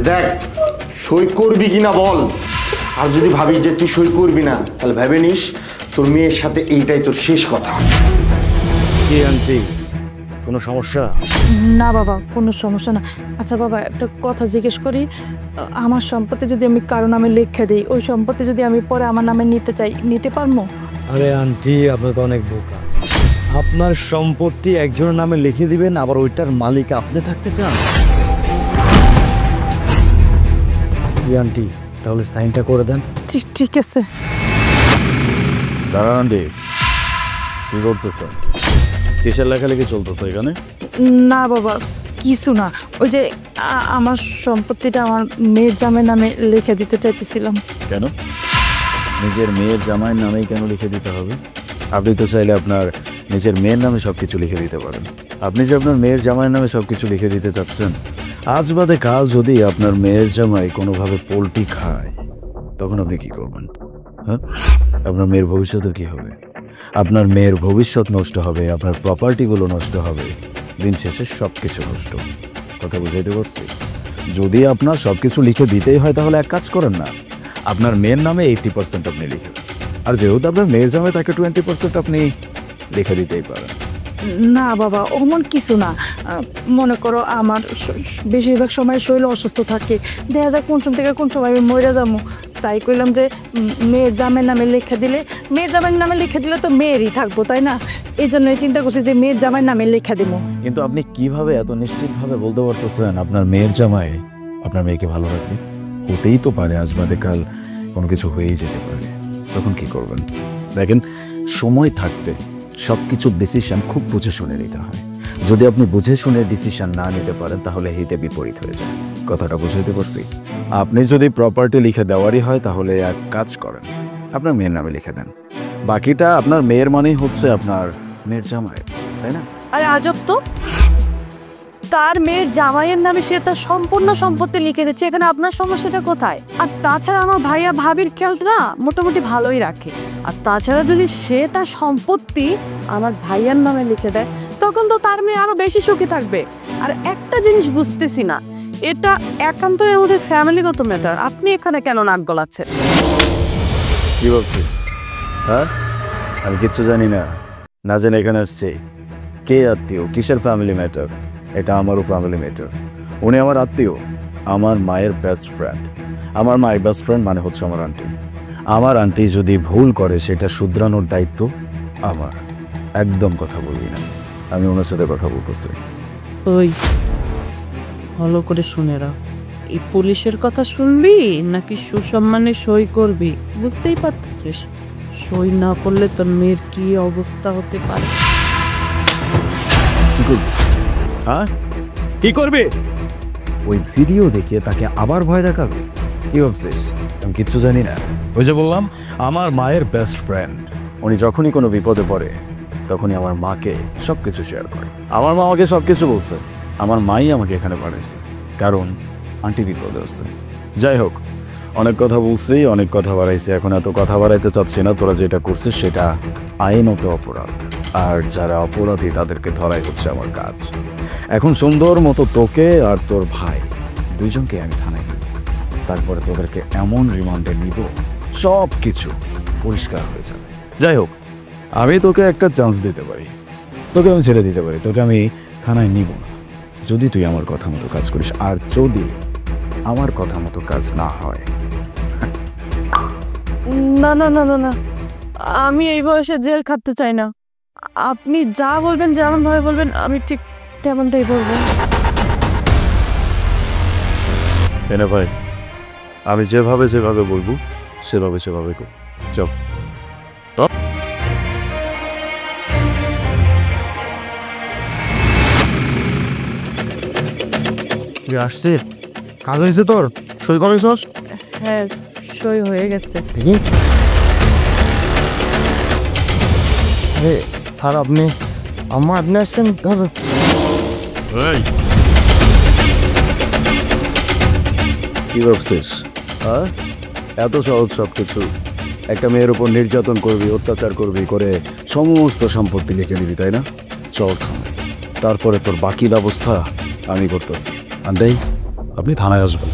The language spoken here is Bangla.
দেখ সই করবি কিনা বল, আর যদি ভাবিস যে তুই সই করবি না তাহলে ভেবে নিস তোর মেয়ের সাথে এইটাই তোর শেষ কথা। কি আন্টি, কোনো সমস্যা? না বাবা, কোনো সমস্যা না। আচ্ছা বাবা, একটা কথা জিজ্ঞেস করি, আমার সম্পত্তি যদি আমি কারো নামে লিখে দিই, ওই সম্পত্তি যদি আমি পরে আমার নামে নিতে চাই, নিতে পারবো? আরে আন্টি, আপনি তো অনেক বোকা। আপনার সম্পত্তি একজনের নামে লিখে দিবেন, আবার ওইটার মালিক আপনি থাকতে চান? আন্টি, তাহলে সাইনটা করে দেন। ঠিক আছে। দাঁড়ান আন্টি, কি করতেছেন? কিসের লেখালেখি চলতেছে এখানে? না বাবা, কিছু না, ওই যে আমার সম্পত্তিটা আমার মেয়ের জামাইয়ের নামে লিখে দিতে চাইতেছিলাম। কেন নিজের মেয়ের জামাইয়ের নামেই কেন লিখে দিতে হবে? আপনি তো চাইলে আপনার নিজের মেয়ের নামে সবকিছু লিখে দিতে পারেন। আপনি যে আপনার মেয়ের জামাইয়ের নামে সবকিছু লিখে দিতে চাচ্ছেন, আজ বাদে কাল যদি আপনার মেয়ের জামাই কোনোভাবে পোল্ট্রি খায়, তখন আপনি কি করবেন? হ্যাঁ, আপনার মেয়ের ভবিষ্যতের কি হবে? আপনার মেয়ের ভবিষ্যৎ নষ্ট হবে, আপনার প্রপার্টিগুলো নষ্ট হবে, দিন শেষে সব কিছু নষ্ট। কথা বুঝাইতে পারছি? যদি আপনার সব কিছু লিখে দিতেই হয় তাহলে এক কাজ করেন না, আপনার মেয়ের নামে 80% আপনি লিখে দেন, আর যেহেতু আপনার মেয়ের জামাই তাকে 20% আপনি লিখে দিতেই পারেন। না বাবা, অমন কিছু না। মনে করো আমার বেশিরভাগ সময় শরীর অসুস্থ থাকে, দেখা যায় কোন সময় থেকে কোন সময় আমি মরে যাবো, তাই কইলাম যে মেয়ের জামাইয়ের নামে লিখে দিলে, মেয়ের জামাইয়ের নামে লিখে দিলে তো মেয়েরই থাকবো, তাই না? এই জন্যই চিন্তা করছি যে মেয়ের জামাইয়ের নামে লিখে দেবো। কিন্তু আপনি কিভাবে এত নিশ্চিতভাবে বলতে পারতেছেন আপনার মেয়ের জামাই আপনার মেয়েকে ভালো রাখবে? হতেই তো পারে আজ বাদে কাল কোনো কিছু হয়েই যেতে পারে, তখন কি করবেন? দেখেন, সময় থাকতে সব কিছুর ডিসিশন খুব বুঝে শুনে নিতে হয়। যদি আপনি বুঝে শুনে ডিসিশন না নিতে পারেন তাহলে হিতে বিপরীত হয়ে যায়। কথাটা বুঝাইতে পারছি? আপনি যদি প্রপার্টি লিখে দেওয়ারই হয় তাহলে এক কাজ করেন, আপনার মেয়ের নামে লিখে দেন। বাকিটা আপনার মেয়ের মানেই হচ্ছে আপনার মেয়ের জামাই, তাই না? আরে আজব তো, তার মেয়ের জামাইয়ের নামে সে তার সম্পূর্ণ সম্পত্তি লিখে দিচ্ছে, এখানে আপনার সমস্যাটা কোথায়? আর তাছাড়া আমার ভাইয়া ভাবির খেয়াল না মোটামুটি ভালোই রাখে, আর তাছাড়া যদি সে তার সম্পত্তি আমার ভাইয়ার নামে লিখে দেয় তখন তো তার মেয়ে আরো বেশি সুখী থাকবে। আর একটা জিনিস বুঝতেছি না, এটা একান্তই আমাদের ফ্যামিলিগত ম্যাটার, আপনি এখানে কেন নাক গলাচ্ছেন? কি বলছিস? হ্যাঁ, আমি কিচ্ছু জানি না, না জেনে এখানে আসছি। কে আত্মীয়, কিসের ফ্যামিলি ম্যাটার? এটা আমারও ফ্যামিলি ম্যাটার। উনি আমার আত্মীয়, আমার মায়ের বেস্ট ফ্রেন্ড। আমার মায়ের বেস্ট ফ্রেন্ড মানে হচ্ছে আমার আন্টি। আমার আন্টি যদি ভুল করে সেটা শুধরানোর দায়িত্ব আমার। একদম কথা বলবি না, আমি ওনার সাথে কথা বলতেছি। ওই ভালো করে শুনে রাখ, এই পুলিশের কথা শুনবি নাকি সুসম্মানে সই করবি বুঝতেই পারতেছিস? সই না করলে তোর মেয়ের কি অবস্থা হতে পারে। হ্যাঁ, কি করবে? ওই ভিডিও দেখে তাকে আবার ভয় দেখাবে? কি ভাবছিস আমি কিচ্ছু জানি না? ওই যে বললাম, আমার মায়ের বেস্ট ফ্রেন্ড। উনি যখনই কোনো বিপদে পড়ে তখনই আমার মাকে সব কিছু শেয়ার করে। আমার মা আমাকে সব কিছু বলছে, আমার মাই আমাকে এখানে পাঠাইছে, কারণ আন্টি বিপদে আছে। যাই হোক, অনেক কথা বলছি, অনেক কথা বাড়াইছি, এখন এত কথা বাড়াইতে চাচ্ছি না। তোরা যেটা করছিস সেটা আইনত অপরাধ, আর যারা অপরাধী তাদেরকে ধরাই হচ্ছে আমার কাজ। এখন সুন্দর মতো তোকে আর তোর ভাই দুইজনকে আমি থানায় নিব, তারপরে তোদেরকে এমন রিমান্ডে নিব সব কিছু পরিষ্কার হয়ে যাবে। যাই হোক, আমি তোকে একটা চান্স দিতে পারি, তোকে আমি ছেড়ে দিতে পারি, তোকে আমি থানায় নিব না যদি তুই আমার কথা মতো কাজ করিস। আর যদি আমার কথা মতো কাজ না হয়। না না না না না, আমি এই বয়সে জেল খাটতে চাই না। আপনি যা বলবেন, যেমন ভাবে বলবেন আমি ঠিক তেমনটাই বলবো। এনে ভাই, আমি যেভাবে যেভাবে বলবো সেভাবে সেভাবে কর। চল আসছে, কাজ হয়েছে তোর? সই করেছস? হ্যাঁ, সই হয়ে গেছে। দেখি। স্যার আপনি আপনি আসছেন? কি ভাবছিস? হ্যাঁ, এত সহজ সব কিছু? একটা মেয়ের উপর নির্যাতন করবি, অত্যাচার করবি, করে সমস্ত সম্পত্তি লিখে দিবি, তাই না? চল থানায়, তারপরে তোর বাকি ব্যবস্থা আমি করতেছি। আন্দাই আপনি থানায় আসবেন।